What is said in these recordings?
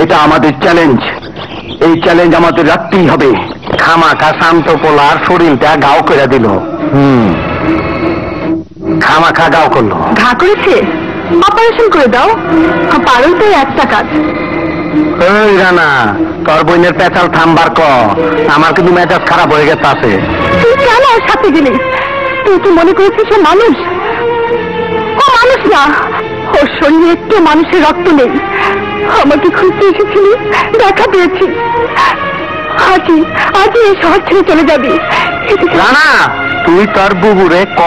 এটা আমাদের চ্যালেঞ্জ, এই চ্যালেঞ্জ আমাদের রাখতেই হবে। খামাখা শান্ত পোলার শরীরটা গাও করে দিল। খামাখা গাও করলো। ঘা করেছে, অপারেশন করে দাও। পারো তো একটা কাজ। এই রানা, তোর বোনের পেঁচাল থামবার ক, আমার কিন্তু মেজাজ খারাপ হয়ে গেছে আছে। তুই কেন ওর সাথে গেলি? তুই কি মনে করেছিস সে মানুষ? ও মানুষ না, ওর শরীরে একটু মানুষের রক্ত নেই। আমাকে খুঁজতে এসেছিলি, দেখা পেয়েছি। আজই আজই এই শহর ছেড়ে চলে যাবি। রানা, তুই তোর বুবুরে ক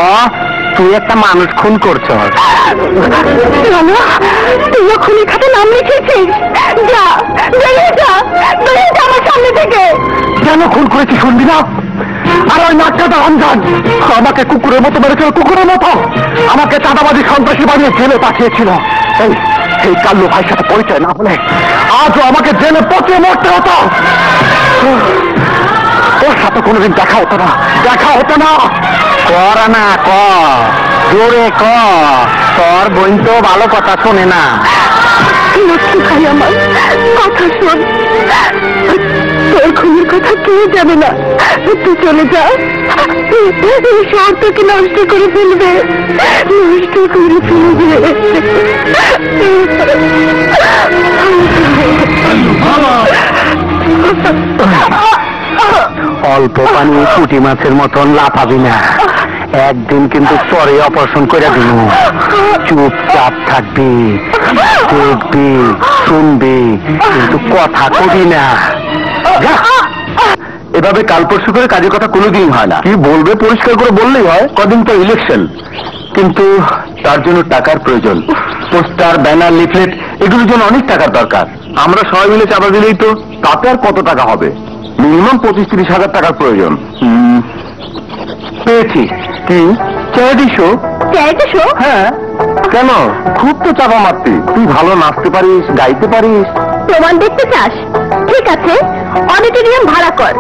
তুই একটা মানুষ খুন করছ। তুইও খুনি খাতে নাম লিখেছিস? যা, বেরিয়ে যা, বেরিয়ে যা আমার সামনে থেকে। কেন খুন করেছি শুনবি না? আর ওই নাট্যটা রমজান আমাকে কুকুরের মতো মেরেছিল, কুকুরের মতো আমাকে চাঁদাবাদী সন্ত্রাসী বানিয়ে জেলে পাঠিয়েছিল। এই কাল্লু ভাইয়ের সাথে পরিচয় না হলে আজও আমাকে জেলে পচিয়ে মরতে হতো। ওর সাথে কোনোদিন দেখা হতো না, দেখা হতো না। করা না ক, জোরে ক, তোর বোন তো ভালো কথা শোনে না। লক্ষ্মী ভাই আমার কথা শোন, তোর খুনির কথা কেউ জানে না। তুই চলে যা, এই শহর তোকে নষ্ট করে ফেলবে, নষ্ট করে ফেলবে। অল্প পানি পুঁটি মাছের মতন লাফাবি না, একদিন কিন্তু পরে অপারেশন করে দিল। চুপচাপ থাকবি, দেখবি, শুনবি, কিন্তু কথা কবি না। এভাবে কাল পরশু করে কাজের কথা কোনোদিন হয় না। কি বলবে পরিষ্কার করে বললেই হয়। কদিন তো ইলেকশন, কিন্তু তার জন্য টাকার প্রয়োজন। পোস্টার, ব্যানার, লিফলেট এগুলোর জন্য অনেক টাকার দরকার। আমরা সবাই মিলে চাঁদা দিলেই তো, তাতে আর কত টাকা হবে? মিনিমাম 25-30 হাজার টাকার প্রয়োজন। পেয়েছি। কি চ্যারিটি শো? Charity show? হ্যাঁ। কেন? খুব তো চাপা মারতি। তুই ভালো নাচতে পারিস, গাইতে পারিস। প্রমাণ দেখতে চাস? ঠিক আছে, অডিটোরিয়াম ভাড়া কর।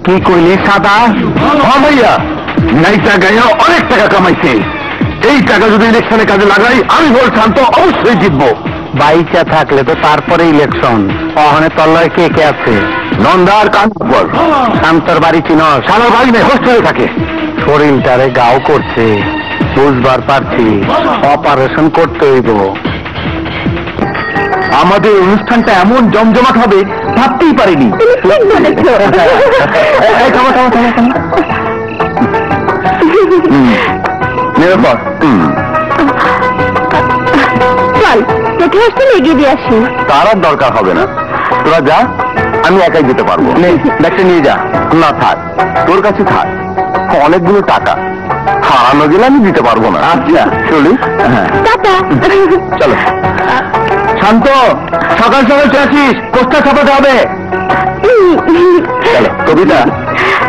কি কইলি সাদা? হ্যাঁ ভাইয়া, নাইটা গাইয়া অনেক টাকা কামাইছে। এই টাকা যদি ইলেকশনে কাজে লাগাই আমি ভোট শান্ত অবশ্যই জিতবো। বাইচা থাকলে তো তারপরে ইলেকশন। ওখানে তল্লায় কে কে আছে? নন্দার কান্তর। শান্তর বাড়ি চিন? শালার বাড়ি নেই, হোস্টেলে থাকে। শরীরটারে গাও করছে, বুঝবার পারছি। অপারেশন করতে হইব। আমাদের অনুষ্ঠানটা এমন জমজমাট হবে ভাবতেই পারিনি। নিরাপদ। চল, দেখে আসতে এগিয়ে দিয়ে আসি। তার আর দরকার হবে না, তোরা যা, আমি একাই যেতে পারবো। ব্যাগটা নিয়ে যা। না থাক, তোর কাছে থাক, অনেকগুলো টাকা হারানো গেলে আমি দিতে পারবো না। আচ্ছা চলি। হ্যাঁ চলো। শান্ত, সকাল সকাল চলেছিস, পোস্টার ছাপাতে হবে। চলো। কবিতা,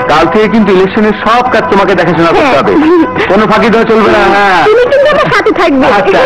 কাল থেকে কিন্তু ইলেকশনের সব কাজ তোমাকে দেখাশোনা করতে হবে, কোনো ফাঁকি দেওয়া চলবে না। হ্যাঁ, তুমি কিন্তু আমার সাথে থাকবে। আচ্ছা।